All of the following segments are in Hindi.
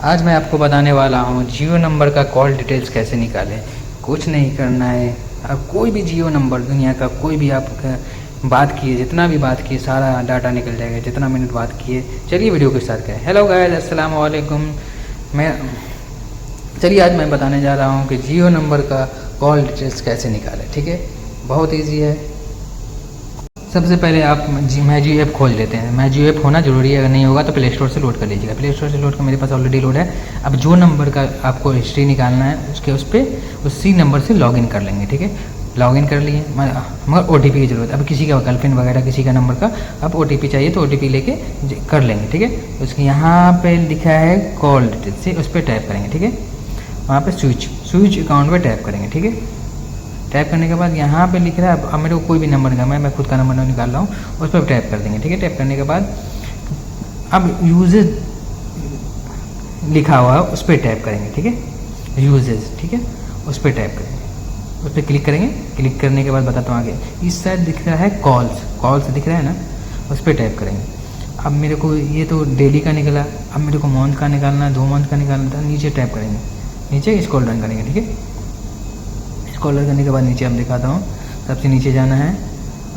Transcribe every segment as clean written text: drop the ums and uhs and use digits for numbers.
आज मैं आपको बताने वाला हूँ जियो नंबर का कॉल डिटेल्स कैसे निकालें। कुछ नहीं करना है, अब कोई भी जियो नंबर दुनिया का कोई भी आप बात किए, जितना भी बात किए सारा डाटा निकल जाएगा, जितना मिनट बात किए। चलिए वीडियो को स्टार्ट करें। हेलो गाइस, अस्सलाम वालेकुम। चलिए आज मैं बताने जा रहा हूँ कि जियो नंबर का कॉल डिटेल्स कैसे निकालें। ठीक है, बहुत ईजी है। सबसे पहले आप मैजियो ऐप खोल लेते हैं। मैजियो ऐप होना जरूरी है, अगर नहीं होगा तो प्ले स्टोर से लोड कर लीजिएगा। प्ले स्टोर से लोड कर, मेरे पास ऑलरेडी लोड है। अब जो नंबर का आपको हिस्ट्री निकालना है उसके उस पर उसी नंबर से लॉगिन कर लेंगे। ठीक है, लॉगिन कर लिए, मगर OTP की ज़रूरत है। अब किसी का गर्लफ्रेंड वगैरह किसी का नंबर का अब OTP चाहिए तो OTP लेके कर लेंगे। ठीक है, उसके यहाँ पे लिखा है कॉल डिटेल्स से, उस पर टैप करेंगे। ठीक है, वहाँ पे स्विच अकाउंट पे टैप करेंगे। ठीक है, टैप करने के बाद यहाँ पे लिख रहा है, अब मेरे को कोई भी नंबर का, मैं खुद का नंबर नहीं निकाल रहा हूँ, उस पर टैप कर देंगे। ठीक है, टैप करने के बाद अब यूजेज लिखा हुआ है उस पर टैप करेंगे। ठीक है, यूजेज, ठीक है, उस पर टैप करेंगे, उस पर क्लिक करेंगे। क्लिक करने के बाद बताता हूँ आगे। इस साइड दिख रहा है कॉल्स दिख रहा है ना, उस पर टैप करेंगे। अब मेरे को ये तो डेली का निकला, अब मेरे को मंथ का निकालना है, 2 मंथ का निकालना था। नीचे टैप करेंगे, नीचे स्क्रॉल डाउन करेंगे। ठीक है, स्क्रॉल करने के बाद नीचे आप दिखाता हूँ, सबसे नीचे जाना है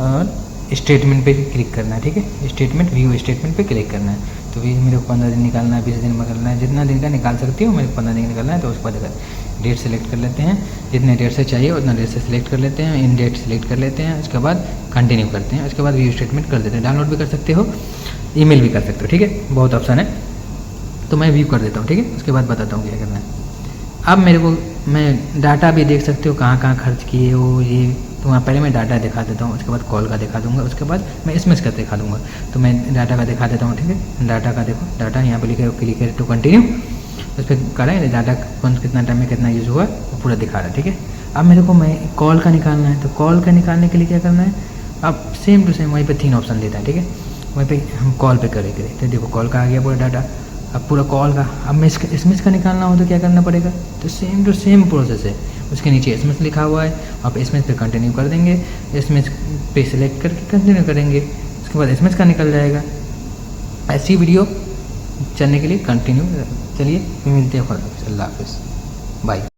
और स्टेटमेंट पे क्लिक करना है। ठीक है, स्टेटमेंट व्यू स्टेटमेंट पे क्लिक करना है। तो भी मेरे को 15 दिन निकालना है, 20 दिन निकालना है, जितना दिन का निकाल सकती हूँ। मेरे को 15 दिन निकालना है, तो उसके बाद डेट सेलेक्ट कर लेते हैं, जितने डेट से चाहिए उतना डेट से सिलेक्ट कर लेते हैं, इन डेट सेलेक्ट कर लेते हैं। उसके बाद कंटिन्यू करते हैं, उसके बाद व्यू स्टेटमेंट कर देते हैं। डाउनलोड भी कर सकते हो, ईमेल भी कर सकते हो। ठीक है, बहुत ऑप्शन है, तो मैं व्यू कर देता हूँ। ठीक है, उसके बाद बताता हूँ क्या करना है। अब मेरे को, मैं डाटा भी देख सकते हो कहाँ कहाँ खर्च किए हो ये, तो वहाँ पहले मैं डाटा दिखा देता हूँ, उसके बाद कॉल का दिखा दूंगा, उसके बाद मैं SMS का दिखा दूंगा। तो मैं डाटा का दिखा देता हूँ। ठीक है, डाटा का देखो, डाटा यहाँ पे लिखे क्लिक है टू कंटिन्यू, उस पर करें डाटा कौन कितना टाइम में कितना यूज़ हुआ वो पूरा दिखा रहा है। ठीक है, अब मेरे को मैं कॉल का निकालना है, तो कॉल का निकालने के लिए क्या करना है, अब सेम टू सेम वहीं पर 3 ऑप्शन देता है। ठीक है, वहीं पर हम कॉल पे करेंगे। तो देखो कॉल का आ गया पूरा डाटा, अब पूरा कॉल का। अब मैं SMS का निकालना हो तो क्या करना पड़ेगा, तो सेम टू सेम प्रोसेस है। उसके नीचे SMS लिखा हुआ है, आप SMS पे कंटिन्यू कर देंगे, SMS पे सिलेक्ट करके कंटिन्यू करेंगे, उसके बाद SMS का निकल जाएगा। ऐसी वीडियो चलने के लिए कंटिन्यू चलिए, मिलते हैं। अल्लाह हाफिज़, बाय।